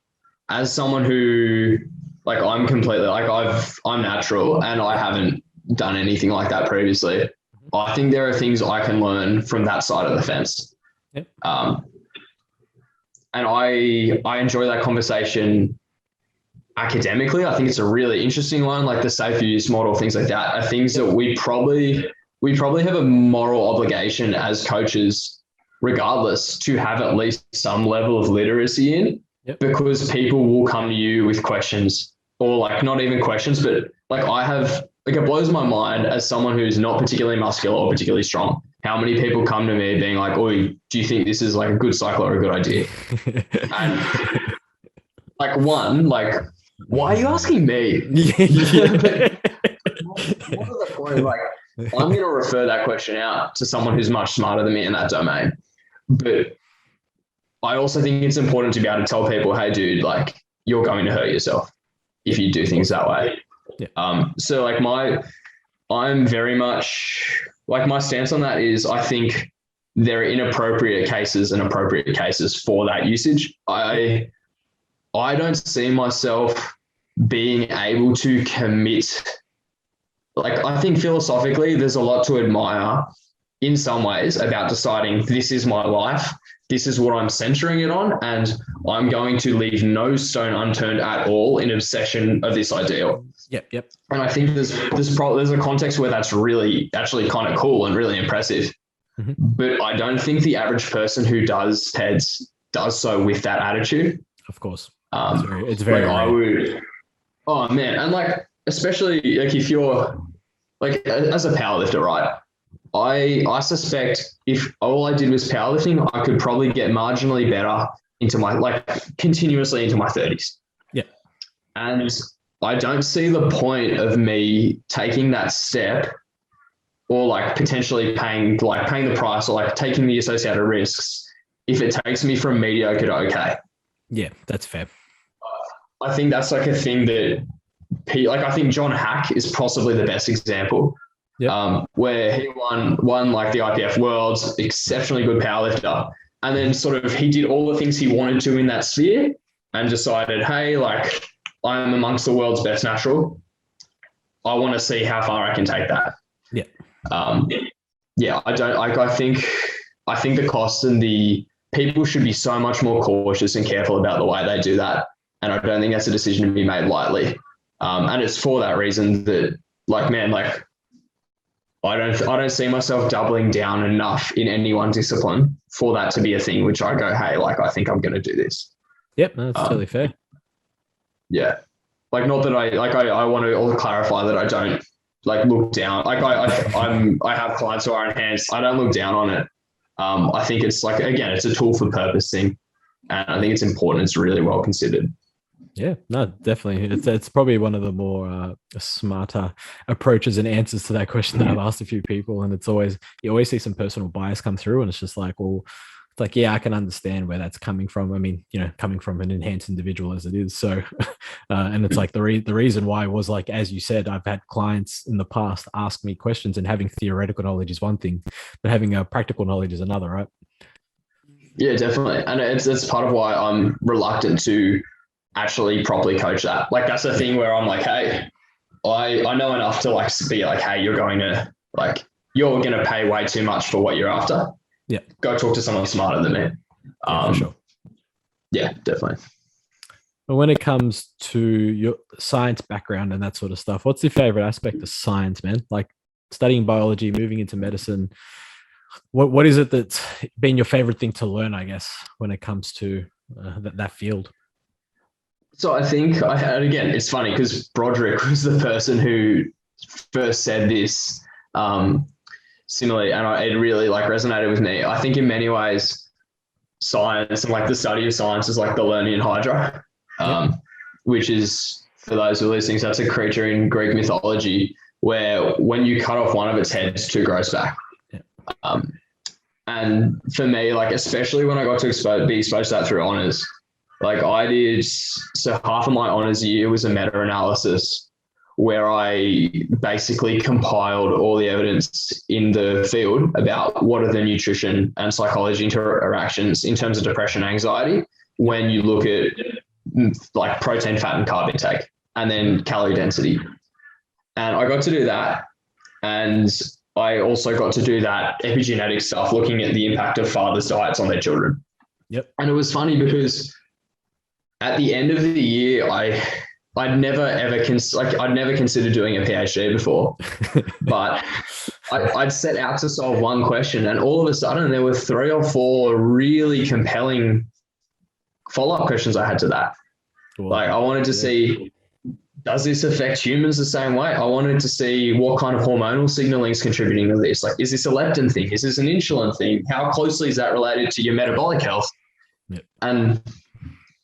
S3: as someone who, like, I'm completely like, I'm natural and I haven't done anything like that previously. I think there are things I can learn from that side of the fence.
S1: Yep.
S3: And I enjoy that conversation academically. I think it's a really interesting one, like the safe use model, things like that are things that we probably have a moral obligation as coaches regardless, to have at least some level of literacy in, because people will come to you with questions, or like not even questions, but like it blows my mind as someone who's not particularly muscular or particularly strong, how many people come to me being like, "Oh, do you think this is like a good cycle or a good idea?" And like, why are you asking me? What are the point? Like, I'm going to refer that question out to someone who's much smarter than me in that domain. But I also think it's important to be able to tell people, hey, dude, like, you're going to hurt yourself if you do things that way. Yeah. So like I'm very much like, my stance on that is, I think there are inappropriate cases and appropriate cases for that usage. I don't see myself being able to commit. Like, I think philosophically, there's a lot to admire in some ways about deciding this is my life, this is what I'm centering it on, and I'm going to leave no stone unturned at all in obsession of this ideal.
S1: Yep.
S3: And I think there's a context where that's really actually kind of cool and really impressive. Mm-hmm. But I don't think the average person who does TEDs does so with that attitude.
S1: Of course. It's very
S3: like, I would, oh man, and like, especially like if you're like, as a powerlifter, right? I suspect if all I did was powerlifting, I could probably get marginally better continuously into my 30s.
S1: Yeah.
S3: And I don't see the point of me taking that step, or like potentially paying the price, or like taking the associated risks, if it takes me from mediocre to okay.
S1: Yeah, that's fair.
S3: I think that's like a thing that, like, I think John Hack is possibly the best example. Yep. Where he won like the IPF Worlds, exceptionally good powerlifter, and then sort of he did all the things he wanted to in that sphere, and decided, hey, like, I'm amongst the world's best natural. I want to see how far I can take that.
S1: Yeah.
S3: I think the costs and the people should be so much more cautious and careful about the way they do that, and I don't think that's a decision to be made lightly. And it's for that reason that, like, man, like, I don't see myself doubling down enough in any one discipline for that to be a thing, which I go, hey, like, I think I'm going to do this.
S1: Yep, no, that's totally fair.
S3: Yeah. Like, not that I want to also clarify that I don't like look down. Like, I have clients who are enhanced. I don't look down on it. I think it's like, again, it's a tool for purpose thing. And I think it's important. It's really well considered.
S1: Yeah, no, definitely. It's probably one of the more smarter approaches and answers to that question that I've asked a few people. And you always see some personal bias come through, and it's just like, well, it's like, yeah, I can understand where that's coming from. I mean, coming from an enhanced individual as it is. So, and it's like the reason why was, like, as you said, I've had clients in the past ask me questions, and having theoretical knowledge is one thing, but having a practical knowledge is another, right?
S3: Yeah, definitely. And it's part of why I'm reluctant to actually properly coach that. Like, that's the thing where I'm like, hey, I know enough to like be like, hey, you're going to pay way too much for what you're after.
S1: Yeah.
S3: Go talk to someone smarter than me.
S1: For sure.
S3: Yeah, definitely.
S1: But when it comes to your science background and that sort of stuff, what's your favorite aspect of science, man? Like studying biology, moving into medicine. What is it that's been your favorite thing to learn, I guess, when it comes to that field?
S3: So I think, again, it's funny because Broderick was the person who first said this similarly, and it really like resonated with me. I think in many ways, science and like the study of science is like the Lernaean Hydra, which is, for those who are listening, so that's a creature in Greek mythology where when you cut off one of its heads, two grows back. And for me, like, especially when I got to be exposed to that through honors, like so half of my honors year was a meta-analysis where I basically compiled all the evidence in the field about what are the nutrition and psychology interactions in terms of depression and anxiety when you look at like protein, fat, and carb intake, and then calorie density. And I got to do that. And I also got to do that epigenetic stuff, looking at the impact of fathers' diets on their children.
S1: Yep.
S3: And it was funny because at the end of the year, I'd never considered doing a PhD before, but I'd set out to solve one question, and all of a sudden there were 3 or 4 really compelling follow-up questions I had to that.
S1: Well,
S3: like I wanted to see, does this affect humans the same way? I wanted to see what kind of hormonal signaling is contributing to this. Like, is this a leptin thing? Is this an insulin thing? How closely is that related to your metabolic health?
S1: Yep. And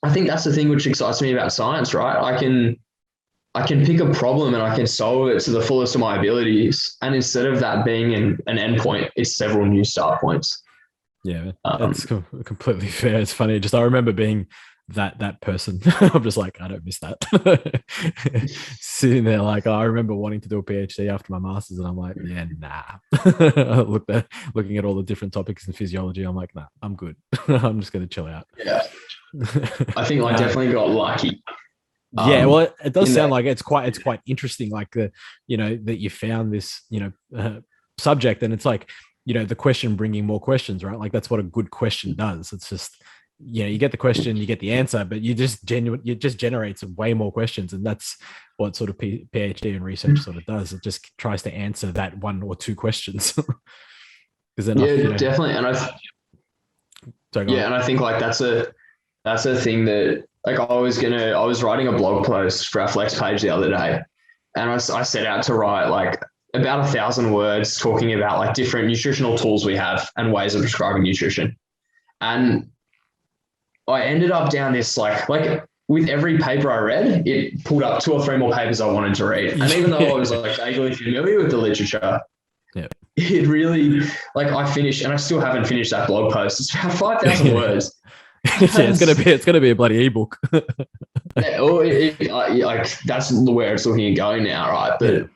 S3: I think that's the thing which excites me about science, right? I can pick a problem and I can solve it to the fullest of my abilities. And instead of that being an endpoint, it's several new start points.
S1: Yeah, that's completely fair. It's funny. Just I remember being that person. I'm just like, I don't miss that. Sitting there like, I remember wanting to do a PhD after my master's, and I'm like, yeah, nah. Looking at all the different topics in physiology, I'm like, nah, I'm good. I'm just going to chill out.
S3: Yeah, I think I definitely got lucky.
S1: Yeah, well, it does sound like it's quite interesting. Like that you found this subject, and it's like the question bringing more questions, right? Like that's what a good question does. It's just you get the question, you get the answer, but you just generates way more questions, and that's what sort of PhD and research sort of does. It just tries to answer that 1 or 2 questions.
S3: Definitely, and I think like that's a thing that like I was writing a blog post for our Flex page the other day, and I set out to write like about 1,000 words talking about like different nutritional tools we have and ways of prescribing nutrition. And I ended up down this like with every paper I read, it pulled up 2 or 3 more papers I wanted to read. And even though I was like vaguely familiar with the literature, it really I finished, and I still haven't finished that blog post. It's about 5,000 words.
S1: It's gonna be a bloody ebook.
S3: That's where it's looking at going now, right? But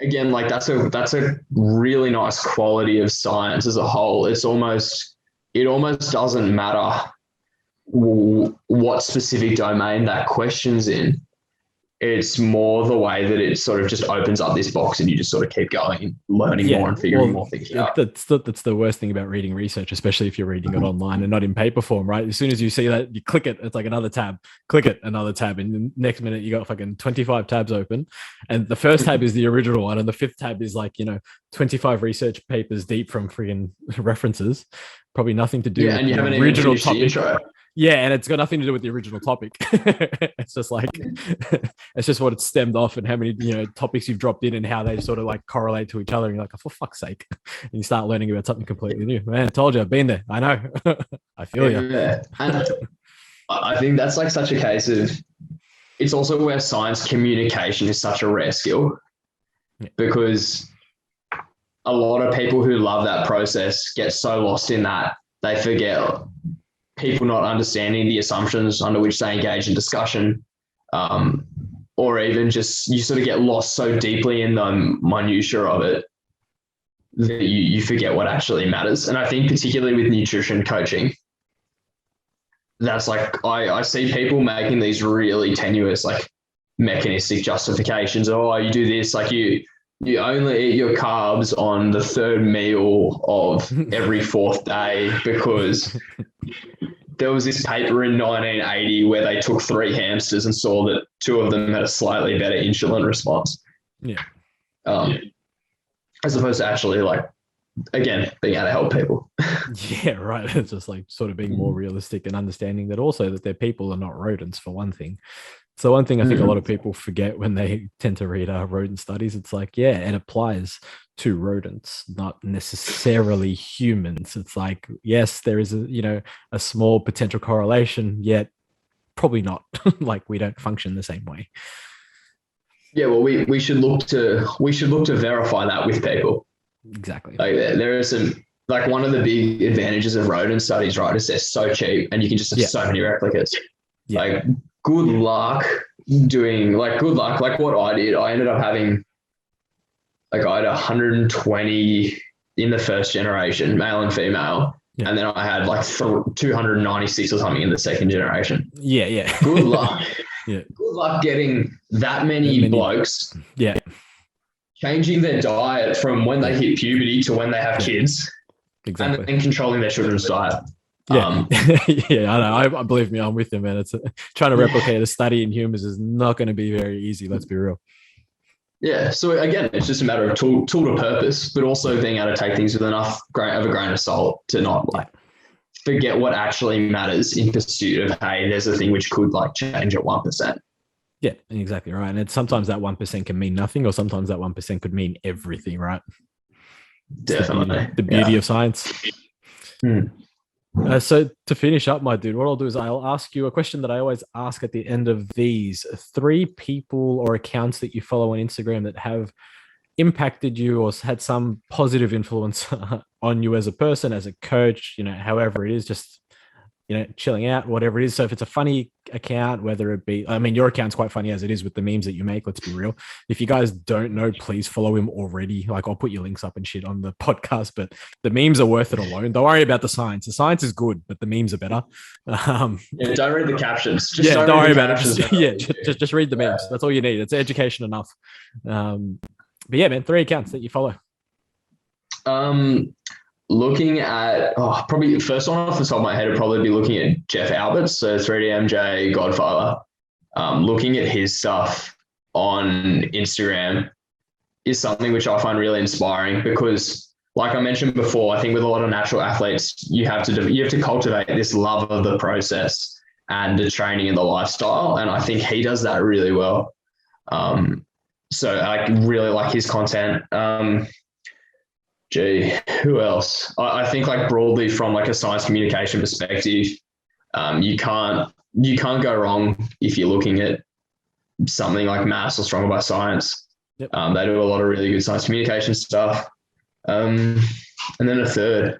S3: again, like that's a really nice quality of science as a whole. It almost doesn't matter what specific domain that question's in. It's more the way that it sort of just opens up this box and you just sort of keep going, learning more and figuring more things out.
S1: That's the worst thing about reading research, especially if you're reading it online and not in paper form, right? As soon as you see that, you click it, it's like another tab, click it, another tab. And the next minute you got fucking 25 tabs open. And the first tab is the original one. And the 5th tab is 25 research papers deep from freaking references. Probably nothing to do with the original topic. Yeah, and it's got nothing to do with the original topic. It's just it's just what it's stemmed off and how many topics you've dropped in and how they sort of correlate to each other. And you're like, oh, for fuck's sake. And you start learning about something completely new. Man, I told you, I've been there. I know. I feel you.
S3: Yeah. And I think that's such a case of, it's also where science communication is such a rare skill, because a lot of people who love that process get so lost in that they forget people not understanding the assumptions under which they engage in discussion, or even just you sort of get lost so deeply in the minutiae of it that you forget what actually matters. And I think particularly with nutrition coaching, that's I see people making these really tenuous mechanistic justifications. Oh, you do this, you only eat your carbs on the 3rd meal of every 4th day because there was this paper in 1980 where they took 3 hamsters and saw that 2 of them had a slightly better insulin response.
S1: Yeah.
S3: As opposed to actually again, being able to help people.
S1: Yeah, right. It's just sort of being more realistic and understanding that also that their people are not rodents, for one thing. So one thing I think a lot of people forget when they tend to read rodent studies, it's it applies to rodents, not necessarily humans. It's yes, there is a small potential correlation, yet probably not. We don't function the same way.
S3: Yeah, well, we should look to verify that with people.
S1: Exactly.
S3: There are some one of the big advantages of rodent studies, right, is they're so cheap and you can just have so many replicates. Yeah. Good luck doing good luck. What I did, I ended up having I had 120 in the 1st generation, male and female. Yeah. And then I had 296 or something in the 2nd generation.
S1: Yeah.
S3: Good luck. Good luck getting that many blokes.
S1: Yeah.
S3: Changing their diet from when they hit puberty to when they have kids.
S1: Exactly.
S3: And then controlling their children's diet.
S1: Yeah, yeah, I know. I believe me, I'm with you, man. It's trying to replicate a study in humans is not going to be very easy. Let's be real.
S3: Yeah. So again, it's just a matter of tool to purpose, but also being able to take things with enough of a grain of salt to not like forget what actually matters in pursuit of, hey, there's a thing which could like change at 1%.
S1: Yeah, exactly right. And sometimes that 1% can mean nothing, or sometimes that 1% could mean everything, right?
S3: Definitely.
S1: The beauty of science.
S3: Hmm.
S1: So to finish up, my dude, what I'll do is I'll ask you a question that I always ask at the end of these. 3 people or accounts that you follow on Instagram that have impacted you or had some positive influence on you as a person, as a coach, however it is, just, chilling out, whatever it is. So if it's a funny account, whether it be, I mean, your account's quite funny as it is with the memes that you make, let's be real. If you guys don't know, please follow him already. Like, I'll put your links up and shit on the podcast, but the memes are worth it alone. Don't worry about the science. The science is good, but the memes are better.
S3: Don't read the captions.
S1: Don't worry about it. Just read the memes. That's all you need. It's education enough. But yeah, man, 3 accounts that you follow.
S3: Looking at, probably first one off the top of my head would probably be looking at Jeff Alberts, so 3DMJ Godfather. Looking at his stuff on Instagram is something which I find really inspiring because, like I mentioned before, I think with a lot of natural athletes, you have to cultivate this love of the process and the training and the lifestyle, and I think he does that really well. So I really like his content. Who else? I think like broadly from like a science communication perspective, you can't go wrong if you're looking at something like Mass or Stronger by Science. Yep. They do a lot of really good science communication stuff. And then a third,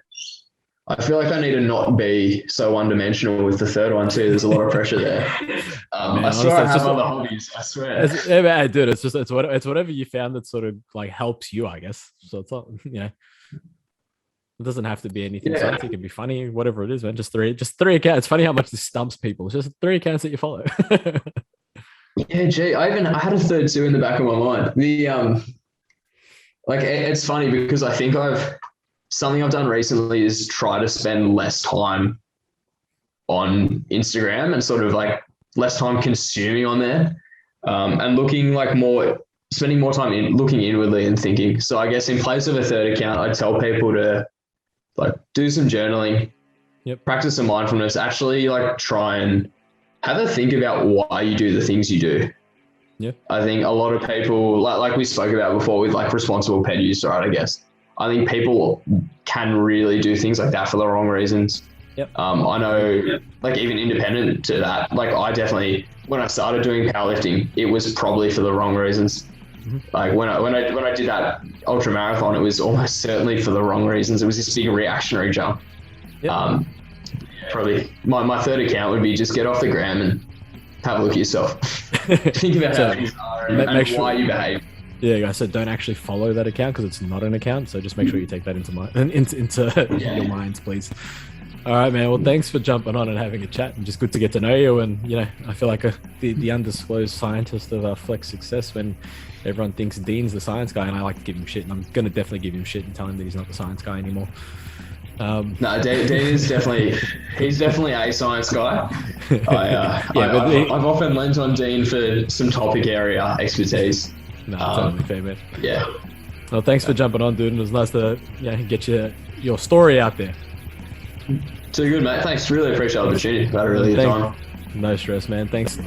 S3: I feel like I need to not be so one-dimensional with the third one too. There's a lot of pressure there. I swear I have other hobbies. I swear.
S1: Yeah, dude, it's whatever you found that sort of like helps you, I guess. So it's not, it doesn't have to be anything science. It can be funny, whatever it is, man. Just three accounts. It's funny how much this stumps people. It's just 3 accounts that you follow.
S3: Yeah, gee, I had a third too in the back of my mind. It's funny because I think something I've done recently is try to spend less time on Instagram and sort of like less time consuming on there, and spending more time looking inwardly and thinking. So I guess in place of a third account, I'd tell people to like do some journaling, practice some mindfulness, actually like try and have a think about why you do the things you do.
S1: Yeah. I
S3: think a lot of people, like we spoke about before with like responsible pet use, right? I guess. I think people can really do things like that for the wrong reasons.
S1: Yep.
S3: I know, like even independent to that, like I definitely, when I started doing powerlifting, it was probably for the wrong reasons. Mm-hmm. Like when I did that ultra marathon, it was almost certainly for the wrong reasons. It was this big reactionary jump. Yep. Probably my third account would be just get off the gram and have a look at yourself. Think about how things are and why you behave.
S1: Yeah, I said don't actually follow that account because it's not an account. So just make sure you take that into your minds, please. All right, man. Well, thanks for jumping on and having a chat, and just good to get to know you. And I feel like the undisclosed scientist of Flex Success when everyone thinks Dean's the science guy, and I like to give him shit, and I'm gonna definitely give him shit and tell him that he's not the science guy anymore.
S3: No, Dean is definitely a science guy. I've often lent on Dean for some topic area expertise.
S1: No, totally fair, man.
S3: Yeah.
S1: Well, thanks for jumping on, dude. And it was nice to get your story out there.
S3: Too good, mate. Thanks. Really appreciate the opportunity. Had a really good time.
S1: No stress, man. Thanks.